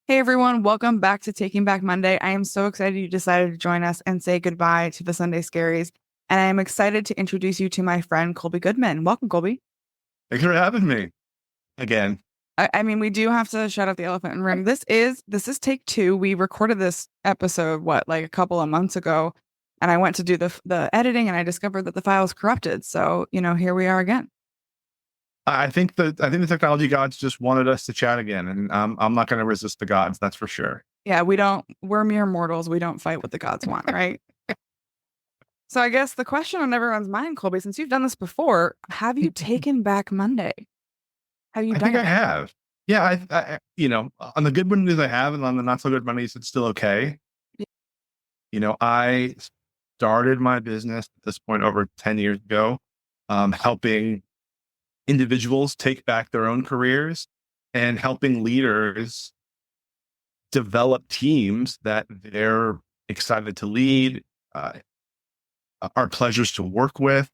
Hey everyone, welcome back to Taking Back Monday. I am so excited you decided to join us and say goodbye to the Sunday Scaries. And I am excited to introduce you to my friend Kolby Goodman. Welcome, Kolby. Thanks for having me again. I mean, we do have to shout out the elephant in the room. This is take two. We recorded this episode, like a couple of months ago, and I went to do the editing and I discovered that the file is corrupted. So, here we are again. I think the technology gods just wanted us to chat again, and I'm not going to resist the gods. That's for sure. Yeah, we're mere mortals. We don't fight what the gods want, right? So I guess the question on everyone's mind, Colby, since you've done this before, have you taken back Monday? Have you I done think I it? have. Yeah, on the good Mondays I have, and on the not so good Mondays, it's still okay. Yeah. I started my business at this point over 10 years ago, helping individuals take back their own careers and helping leaders develop teams that they're excited to lead, uh, are pleasures to work with,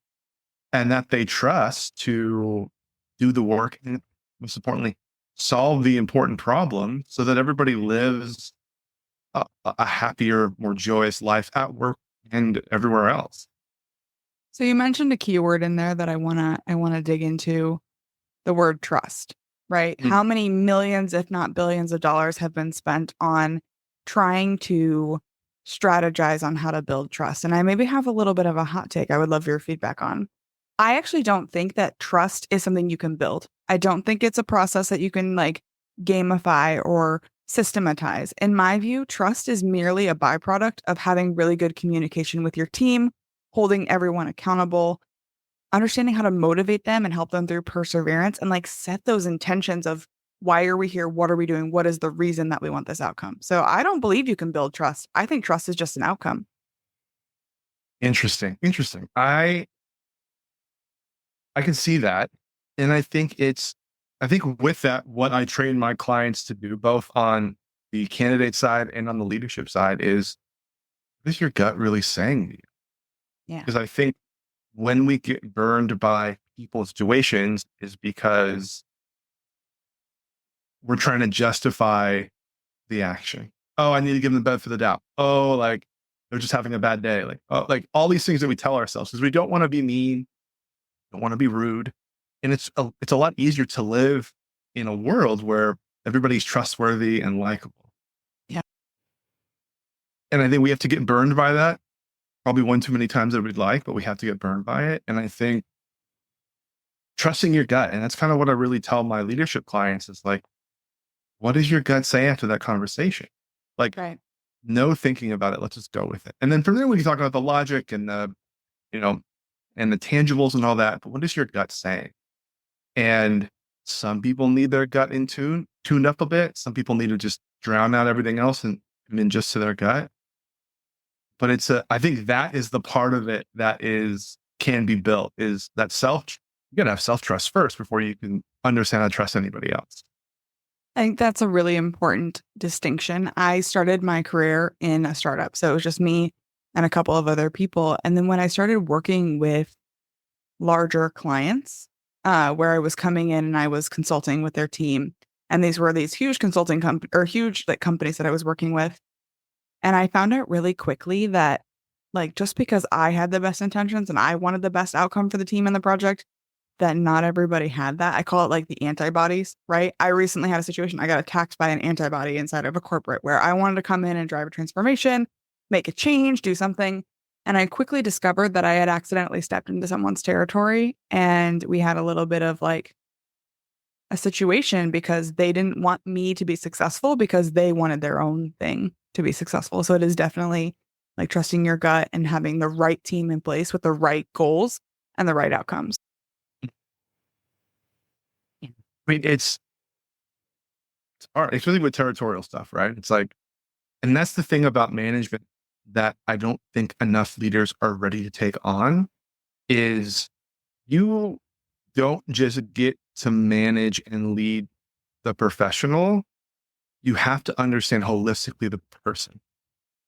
and that they trust to do the work and, most importantly, solve the important problem so that everybody lives a happier, more joyous life at work and everywhere else. So you mentioned a keyword in there that I wanna dig into, the word trust, right? Mm. How many millions, if not billions of dollars have been spent on trying to strategize on how to build trust? And I maybe have a little bit of a hot take I would love your feedback on. I actually don't think that trust is something you can build. I don't think it's a process that you can like gamify or systematize. In my view, trust is merely a byproduct of having really good communication with your team, holding everyone accountable, understanding how to motivate them and help them through perseverance and like set those intentions of why are we here? What are we doing? What is the reason that we want this outcome? So I don't believe you can build trust. I think trust is just an outcome. Interesting. Interesting. I can see that. And I think with that, what I train my clients to do, both on the candidate side and on the leadership side, is what is your gut really saying to you? Yeah. Because I think when we get burned by people's situations is because we're trying to justify the action. Oh, I need to give them the benefit of the doubt. Oh, like they're just having a bad day. Like, oh, like all these things that we tell ourselves because we don't want to be mean, don't want to be rude. And it's a lot easier to live in a world where everybody's trustworthy and likable. Yeah. And I think we have to get burned by that probably one too many times that we'd like, but we have to get burned by it. And I think trusting your gut, and that's kind of what I really tell my leadership clients is like, what does your gut say after that conversation? Like, Right. no thinking about it. Let's just go with it. And then from there, we can talk about the logic and you know, and the tangibles and all that. But what is your gut saying? And some people need their gut tuned up a bit. Some people need to just drown out everything else and then just to their gut. But I think that is the part of it that can be built is that you gotta have self trust first before you can understand how to trust anybody else. I think that's a really important distinction. I started my career in a startup. So it was just me and a couple of other people. And then when I started working with larger clients, where I was coming in and I was consulting with their team, and these were these huge or huge like companies that I was working with. And I found out really quickly that like just because I had the best intentions and I wanted the best outcome for the team and the project, that not everybody had that. I call it like the antibodies, right? I recently had a situation. I got attacked by an antibody inside of a corporate where I wanted to come in and drive a transformation, make a change, do something. And I quickly discovered that I had accidentally stepped into someone's territory. And we had a little bit of like a situation because they didn't want me to be successful because they wanted their own thing to be successful. So it is definitely like trusting your gut and having the right team in place with the right goals and the right outcomes. I mean, it's hard, especially with territorial stuff, right? It's like, and that's the thing about management that I don't think enough leaders are ready to take on is you don't just get to manage and lead the professional. You have to understand holistically the person.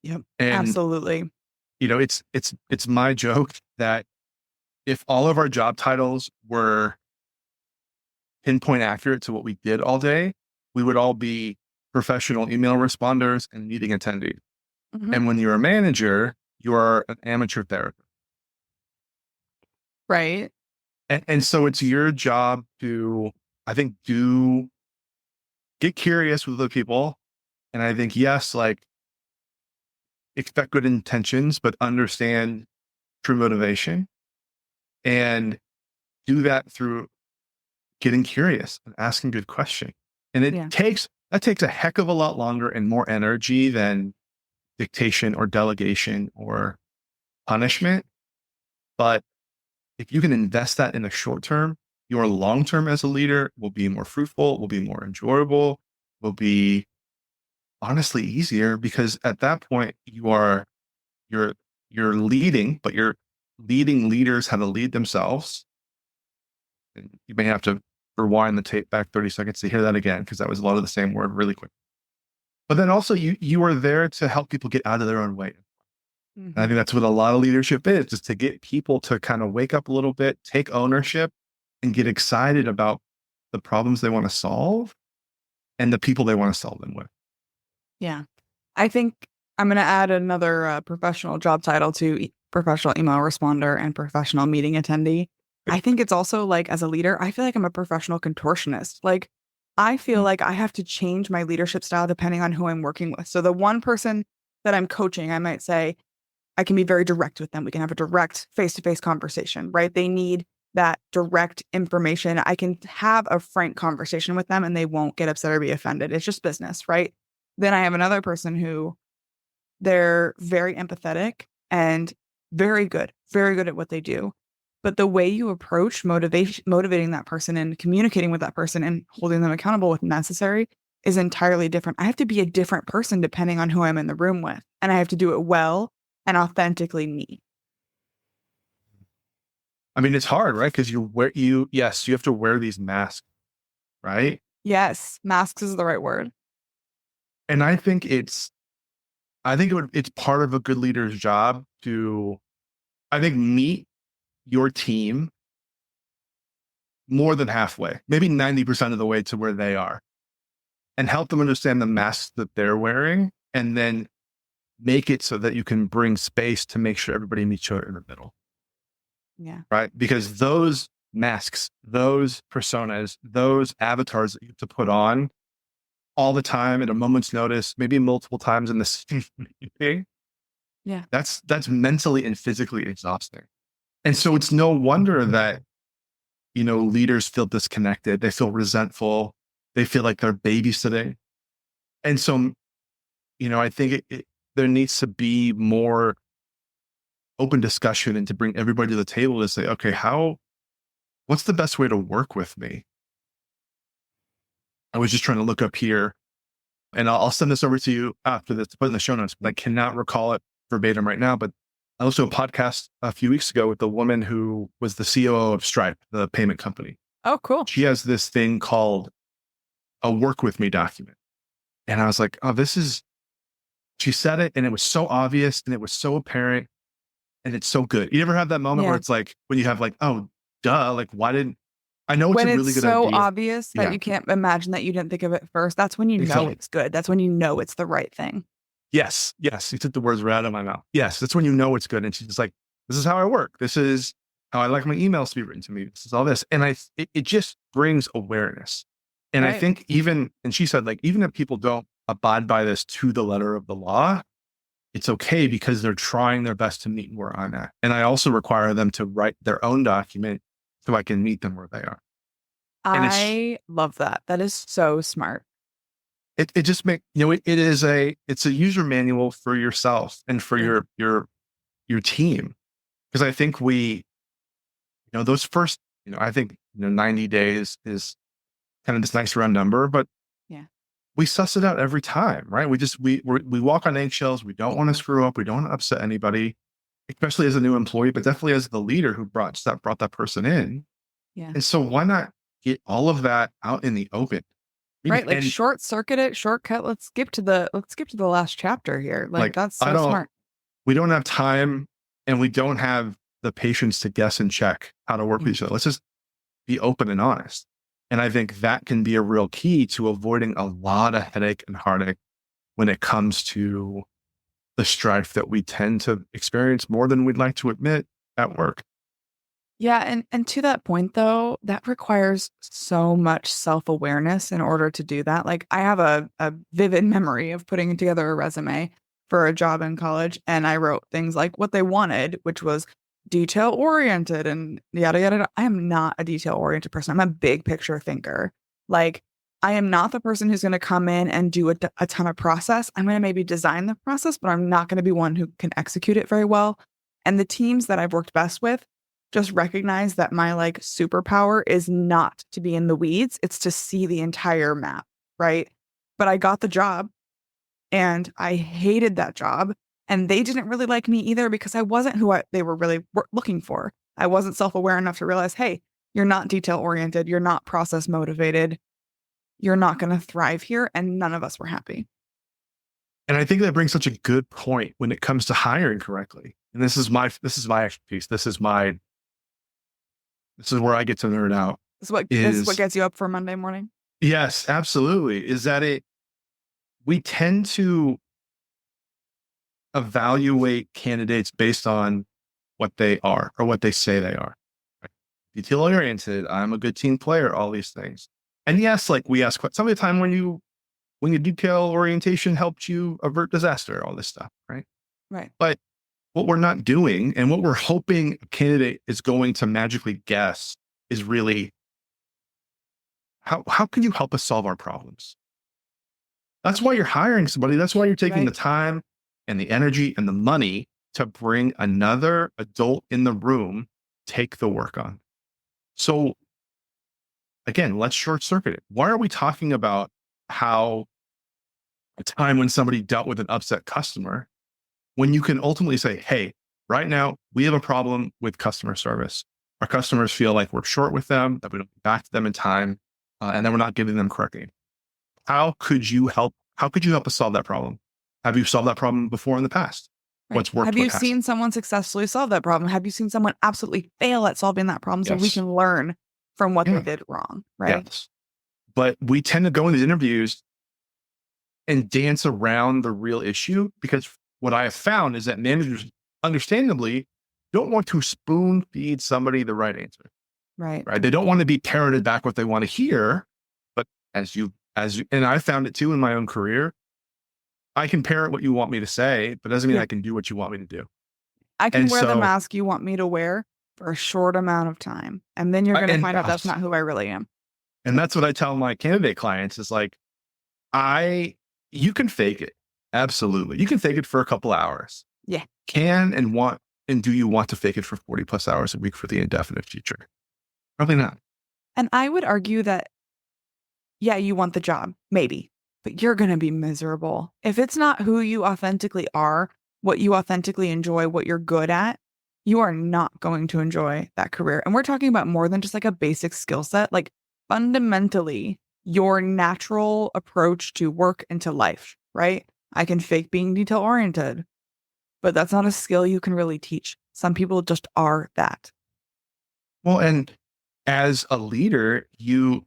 Yep. And Absolutely. it's my joke that if all of our job titles were pinpoint accurate to what we did all day, we would all be professional email responders, and meeting attendees. Mhm. And when you're a manager, you are an amateur therapist. Right. And so it's your job to, I think, get curious with the people. And I think, yes, like expect good intentions, but understand true motivation and do that through getting curious and asking good questions. And Yeah. that takes a heck of a lot longer and more energy than dictation or delegation or punishment. But if you can invest that in the short term, your long term as a leader will be more fruitful, will be more enjoyable, will be honestly easier because at that point you're you're leading, but you're leading leaders how to lead themselves. And you may have to rewind the tape back 30 seconds to hear that again, because that was a lot of the same word really quick. But then also you are there to help people get out of their own way. And I Mhm. think that's what a lot of leadership is, just to get people to kind of wake up a little bit, take ownership, and get excited about the problems they want to solve and the people they want to solve them with. Yeah. I think I'm going to add another professional job title to professional email responder and professional meeting attendee. I think it's also like as a leader, I feel like I'm a professional contortionist. Like I feel Mm. like I have to change my leadership style depending on who I'm working with. So the one person that I'm coaching, I might say I can be very direct with them. We can have a direct face-to-face conversation, right? They need that direct information. I can have a frank conversation with them and they won't get upset or be offended. It's just business, right? Then I have another person who they're very empathetic and very good at what they do. But the way you approach motivating that person and communicating with that person and holding them accountable if necessary is entirely different. I have to be a different person depending on who I'm in the room with, and I have to do it well and authentically me. I mean, it's hard, right? Because yes, you have to wear these masks, right? Yes, masks is the right word. And it's part of a good leader's job to, I think, meet your team more than halfway, maybe 90% of the way to where they are, and help them understand the masks that they're wearing, and then make it so that you can bring space to make sure everybody meets you in the middle, Yeah. right? Because those masks, those personas, those avatars that you have to put on all the time at a moment's notice, maybe multiple times in the same meeting, Yeah. that's mentally and physically exhausting. And so it's no wonder that, leaders feel disconnected. They feel resentful. They feel like they're babysitting. And so, I think there needs to be more open discussion and to bring everybody to the table to say, okay, what's the best way to work with me? I was just trying to look up here and I'll send this over to you after this to put in the show notes, but I cannot recall it verbatim right now. But I listened to a podcast a few weeks ago with the woman who was the COO of Stripe, the payment company. Oh, cool. She has this thing called a work with me document. And I was like, oh, she said it and it was so obvious and it was so apparent and it's so good. You ever have that moment where Yeah. it's like, when you have like, oh, duh, like, why didn't I know it's When a it's really good so idea? obvious that Yeah, you can't imagine that you didn't think of it first, that's when you know exactly. it's good. That's when you know it's the right thing. Yes, yes. You took the words right out of my mouth. Yes, that's when you know it's good. And she's just like, this is how I work. This is how I like my emails to be written to me. This is all this. And it just brings awareness. And I Right. think and she said, like, even if people don't abide by this to the letter of the law, it's okay because they're trying their best to meet where I'm at. And I also require them to write their own document so I can meet them where they are. And I love that. That is so smart. it just it's a user manual for yourself and for Yeah. your team. Because I think those first, I think, 90 days is kind of this nice round number, but Yeah. we suss it out every time, right? We walk on eggshells. We don't want to screw up. We don't want to upset anybody, especially as a new employee, but definitely as the leader who brought that person in. Yeah. And so why not get all of that out in the open? Right. Like And short circuit it, shortcut. Let's skip to the last chapter here. Like like, that's so smart. we don't have time and we don't have the patience to guess and check how to work Yeah. with each other. Let's just be open and honest. And I think that can be a real key to avoiding a lot of headache and heartache when it comes to the strife that we tend to experience more than we'd like to admit at work. Yeah, and to that point though, that requires so much self-awareness in order to do that. Like I have a vivid memory of putting together a resume for a job in college, and I wrote things like what they wanted, which was detail oriented and yada yada. Yada. I am not a detail oriented person. I'm a big picture thinker. Like I am not the person who's going to come in and do a ton of process. I'm going to maybe design the process, but I'm not going to be one who can execute it very well. And the teams that I've worked best with just recognize that my like superpower is not to be in the weeds, it's to see the entire map, right? But I got the job and I hated that job. And they didn't really like me either because I wasn't who they were really looking for. I wasn't self aware enough to realize, hey, you're not detail oriented. You're not process motivated. You're not going to thrive here. And none of us were happy. And I think that brings such a good point when it comes to hiring correctly. And this is my expertise. This is where I get to nerd out. This is what gets you up for Monday morning. Yes, absolutely. Is that we tend to evaluate candidates based on what they are or what they say they are. Right? Detail oriented, I'm a good team player, all these things. And yes, like we ask, some of the time when your detail orientation helped you avert disaster, all this stuff, right? Right. But what we're not doing and what we're hoping a candidate is going to magically guess is really how can you help us solve our problems? That's why you're hiring somebody. That's why you're taking the time and the energy and the money to bring another adult in the room, take the work on. So again, let's short circuit it. Why are we talking about how a time when somebody dealt with an upset customer when you can ultimately say, hey, right now we have a problem with customer service. Our customers feel like we're short with them, that we don't get back to them in time, and then we're not giving them correctly. How could you help? How could you help us solve that problem? Have you solved that problem before in the past? Right. What's worked? Have you seen someone successfully solve that problem? Have you seen someone absolutely fail at solving that problem so we can learn from what they did wrong? Right. Yes. But we tend to go in these interviews and dance around the real issue because what I have found is that managers, understandably, don't want to spoon feed somebody the right answer. Right. They don't want to be parroted back what they want to hear. But as you, and I found it too in my own career, I can parrot what you want me to say, but doesn't mean I can do what you want me to do. I can wear the mask you want me to wear for a short amount of time. And then you're going to find out that's not who I really am. And that's what I tell my candidate clients is like, you can fake it. Absolutely. You can fake it for a couple hours. Yeah. And do you want to fake it for 40 plus hours a week for the indefinite future? Probably not. And I would argue that, yeah, you want the job, maybe, but you're going to be miserable. If it's not who you authentically are, what you authentically enjoy, what you're good at, you are not going to enjoy that career. And we're talking about more than just like a basic skill set, like fundamentally your natural approach to work and to life, right? I can fake being detail oriented, but that's not a skill you can really teach. Some people just are that. Well, and as a leader, you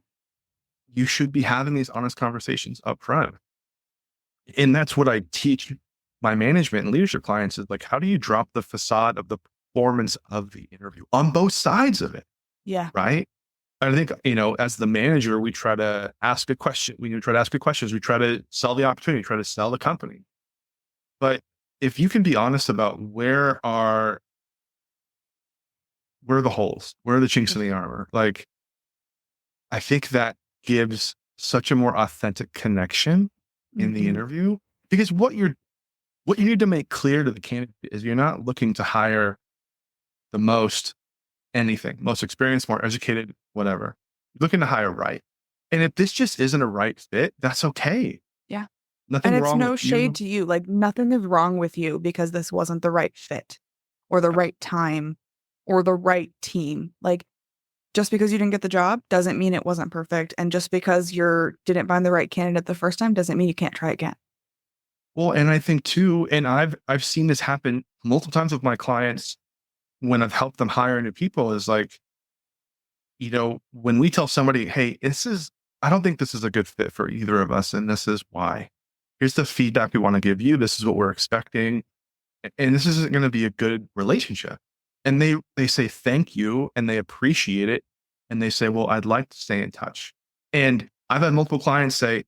should be having these honest conversations up front. And that's what I teach my management and leadership clients is like, how do you drop the facade of the performance of the interview on both sides of it? Yeah. Right. I think, as the manager, we try to ask a question. We try to ask good questions. We try to sell the opportunity, try to sell the company. But if you can be honest about where are the holes, where are the chinks in the armor, like, I think that gives such a more authentic connection in the interview, because what you need to make clear to the candidate is you're not looking to hire the most experienced, more educated, whatever. You're looking to hire right. And if this just isn't a right fit, that's okay. Yeah. Nothing and it's wrong no with shade you. to you. Like nothing is wrong with you because this wasn't the right fit or the right time or the right team. Like just because you didn't get the job doesn't mean it wasn't perfect. And just because you didn't find the right candidate the first time doesn't mean you can't try again. Well, and I think too, and I've seen this happen multiple times with my clients when I've helped them hire new people is like, when we tell somebody, hey, I don't think this is a good fit for either of us, and this is why. Here's the feedback we want to give you. This is what we're expecting. And this isn't going to be a good relationship. And they say thank you and they appreciate it. And they say, well, I'd like to stay in touch. And I've had multiple clients say,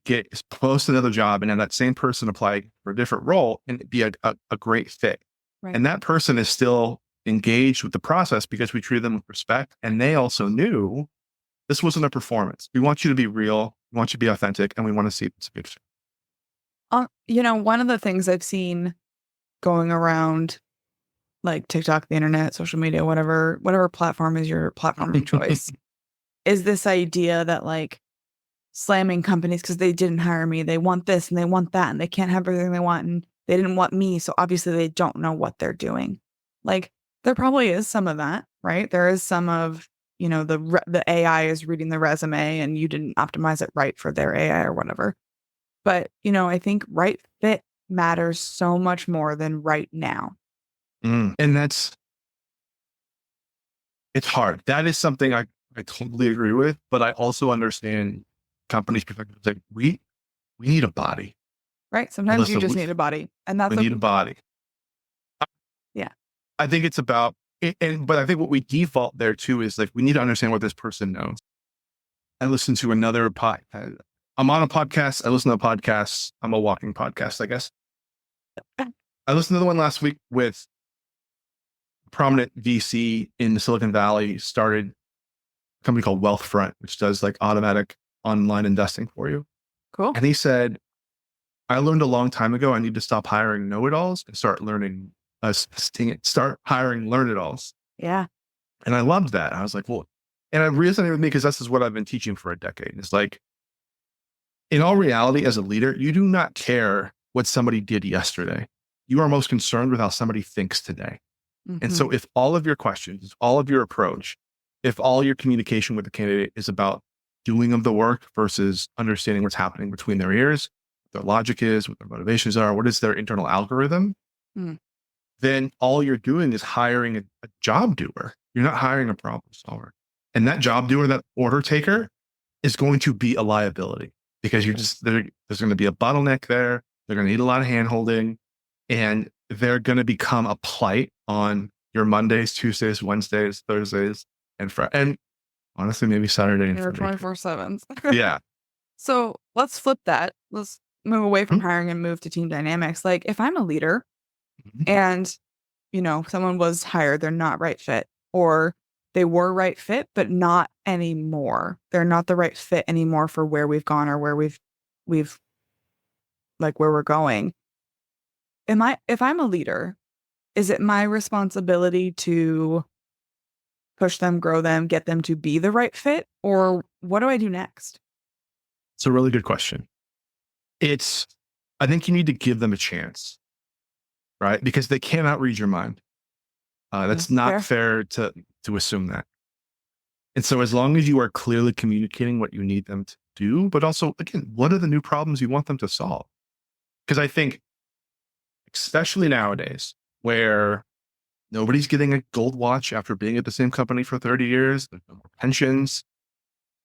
get post another job and have that same person apply for a different role and be a great fit. Right. And that person is still engaged with the process because we treat them with respect. And they also knew this wasn't a performance. We want you to be real. We want you to be authentic. And we want to see it's a good fit. One of the things I've seen going around like TikTok, the internet, social media, whatever platform is your platform of choice, is this idea that like slamming companies because they didn't hire me. They want this and they want that and they can't have everything they want and they didn't want me. So obviously they don't know what they're doing. Like there probably is some of that, right? There is some of, the AI is reading the resume and you didn't optimize it right for their AI or whatever. But, I think right fit matters so much more than right now. And it's hard. That is something I totally agree with, but I also understand companies' perspective. Like we need a body. Right. Sometimes you just need a body. And that's we need a body. Yeah. I think it's about but I think what we default there too is like we need to understand what this person knows. I listen to another podcast. I'm on a podcast. I listen to podcasts. I'm a walking podcast, I guess. I listened to the one last week with a prominent VC in the Silicon Valley, started a company called Wealthfront, which does like automatic online investing for you. Cool. And he said, I learned a long time ago, I need to stop hiring know-it-alls and start hiring learn-it-alls. Yeah. And I loved that. I was like, well, and it resonated with me because this is what I've been teaching for a decade. It's like, in all reality, as a leader, you do not care what somebody did yesterday. You are most concerned with how somebody thinks today. Mm-hmm. And so if all of your questions, all of your approach, if all your communication with the candidate is about doing of the work versus understanding what's happening between their ears, what their logic is, what their motivations are, what is their internal algorithm, then all you're doing is hiring a job doer. You're not hiring a problem solver. And that job doer, that order taker, is going to be a liability because there's going to be a bottleneck there. They're going to need a lot of handholding, and they're going to become a plight on your Mondays, Tuesdays, Wednesdays, Thursdays, and honestly, maybe Saturday and Sunday. 24/7. Yeah. So let's flip that. Let's move away from hiring and move to team dynamics. Like if I'm a leader and, someone was hired, they're not right fit, or they were right fit, but not anymore. They're not the right fit anymore for where we've gone or where we've like where we're going. If I'm a leader, is it my responsibility to push them, grow them, get them to be the right fit? Or what do I do next? It's a really good question. I think you need to give them a chance, right? Because they cannot read your mind. That's not fair to assume that. And so as long as you are clearly communicating what you need them to do, but also, again, what are the new problems you want them to solve? Because I think, especially nowadays, where nobody's getting a gold watch after being at the same company for 30 years, there's no more pensions,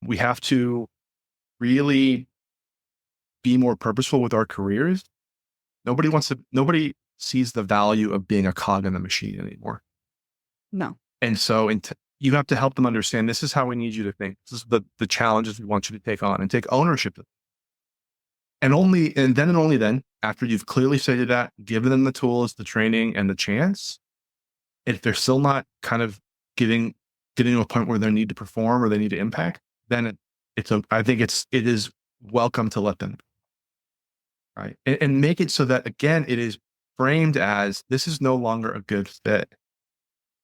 we have to really be more purposeful with our careers. Nobody sees the value of being a cog in the machine anymore. No. And so you have to help them understand this is how we need you to think. This is the challenges we want you to take on and take ownership of. And only then, after you've clearly stated that, given them the tools, the training, and the chance, if they're still not kind of getting to a point where they need to perform or they need to impact, then I think it is welcome to let them, right? And make it so that, again, it is framed as this is no longer a good fit.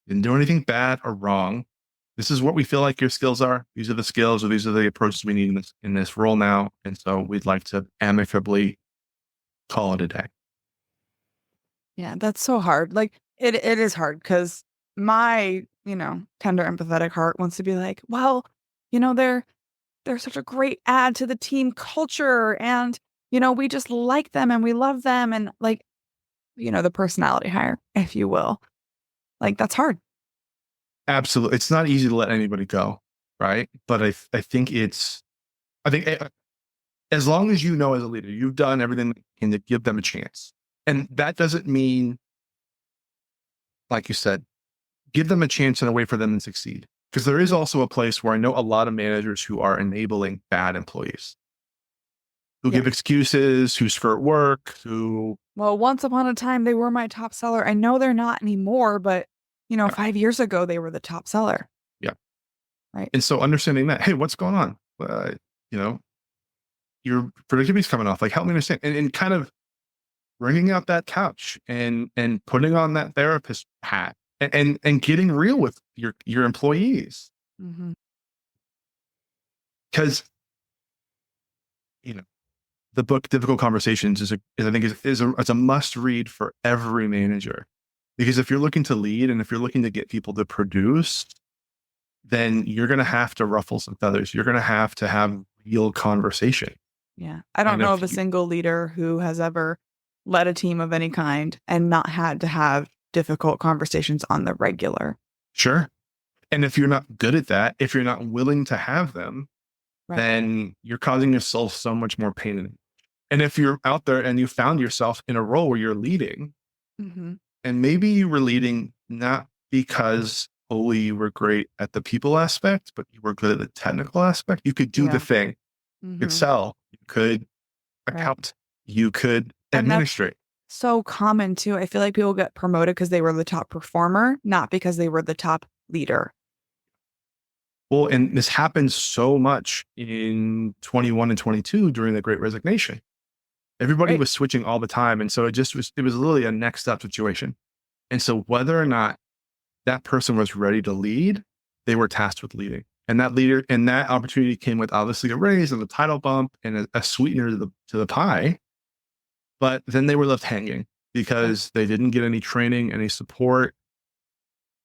You didn't do anything bad or wrong. This is what we feel like your skills are. These are the skills or these are the approaches we need in this role now. And so we'd like to amicably call it a day. Yeah, that's so hard. Like it is hard because my, tender, empathetic heart wants to be like, well, they're such a great add to the team culture and, we just like them and we love them and like, the personality hire, if you will. Like that's hard. Absolutely. It's not easy to let anybody go, right? But I think I think as long as you know as a leader, you've done everything that you can to give them a chance. And that doesn't mean, like you said, give them a chance and a way for them to succeed. Because there is also a place where I know a lot of managers who are enabling bad employees, who Yeah. give excuses, who skirt work, who, Well, once upon a time, they were my top seller. I know they're not anymore, but yeah, 5 years ago, they were the top seller, yeah. right? And so understanding that, hey, what's going on? You know, your productivity's coming off. Like, help me understand. And kind of bringing out that couch and putting on that therapist hat and getting real with your employees. Hmm. Because, you know, the book Difficult Conversations is I think is a must read for every manager. Because if you're looking to lead and if you're looking to get people to produce, then you're going to have to ruffle some feathers. You're going to have real conversation. Yeah. I don't And know if of a you, single leader who has ever led a team of any kind and not had to have difficult conversations on the regular. sure. And if you're not good at that, if you're not willing to have them, Right. then you're causing yourself so much more pain. And if you're out there and you found yourself in a role where you're leading, Hmm. and maybe you were leading not because only you were great at the people aspect, but you were good at the technical aspect, you could do the Yeah. thing, you could Hmm. sell, you could Right. account, you could And that's administrate. so common too. I feel like people get promoted because they were the top performer, not because they were the top leader. Well, and this happened so much in 21 and 22 during the Great Resignation. Everybody Right. was switching all the time. And so it was literally a next up situation. And so whether or not that person was ready to lead, they were tasked with leading. And that leader and that opportunity came with obviously a raise and a title bump and a sweetener to the pie. But then they were left hanging Right. because they didn't get any training, any support.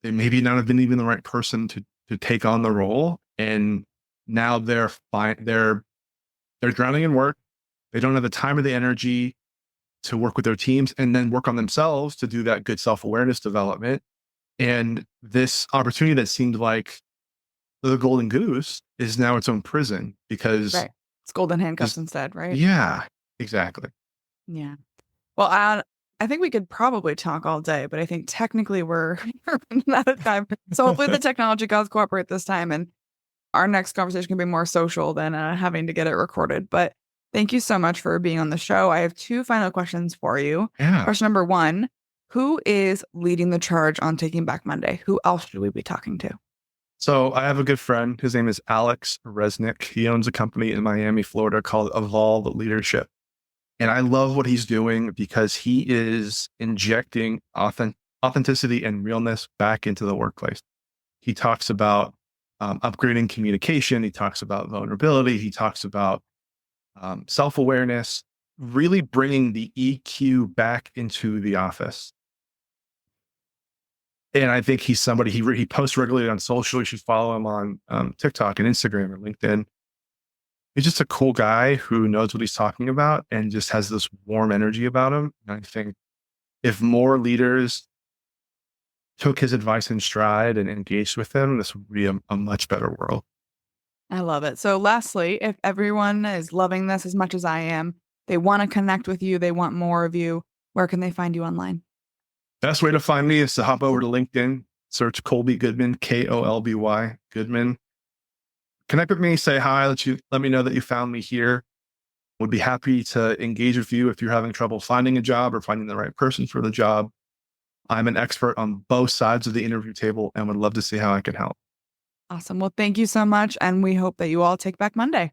They maybe not have been even the right person to take on the role. And now they're fine. They're drowning in work. They don't have the time or the energy to work with their teams and then work on themselves to do that good self-awareness development. And this opportunity that seemed like the golden goose is now its own prison because Right. It's golden handcuffs this, instead, right? yeah, exactly. Yeah. Well, I think we could probably talk all day, but I think technically we're running out of time. So hopefully the technology gods cooperate this time and our next conversation can be more social than having to get it recorded. But thank you so much for being on the show. I have two final questions for you. Yeah. Question number one, who is leading the charge on Taking Back Monday? Who else should we be talking to? So I have a good friend. His name is Alex Resnick. He owns a company in Miami, Florida called Evolve Leadership. And I love what he's doing because he is injecting authenticity and realness back into the workplace. He talks about upgrading communication. He talks about vulnerability. He talks about self awareness, really bringing the EQ back into the office. And I think he's somebody he posts regularly on social. You should follow him on TikTok and Instagram and LinkedIn. He's just a cool guy who knows what he's talking about and just has this warm energy about him. And I think if more leaders took his advice in stride and engaged with him, this would be a much better world. I love it. So, lastly, if everyone is loving this as much as I am, they want to connect with you, they want more of you, where can they find you online? Best way to find me is to hop over to LinkedIn, search Kolby Goodman, Kolby Goodman. Connect with me, say hi, let me know that you found me here. Would be happy to engage with you if you're having trouble finding a job or finding the right person for the job. I'm an expert on both sides of the interview table and would love to see how I can help. Awesome. Well, thank you so much. And we hope that you all take back Monday.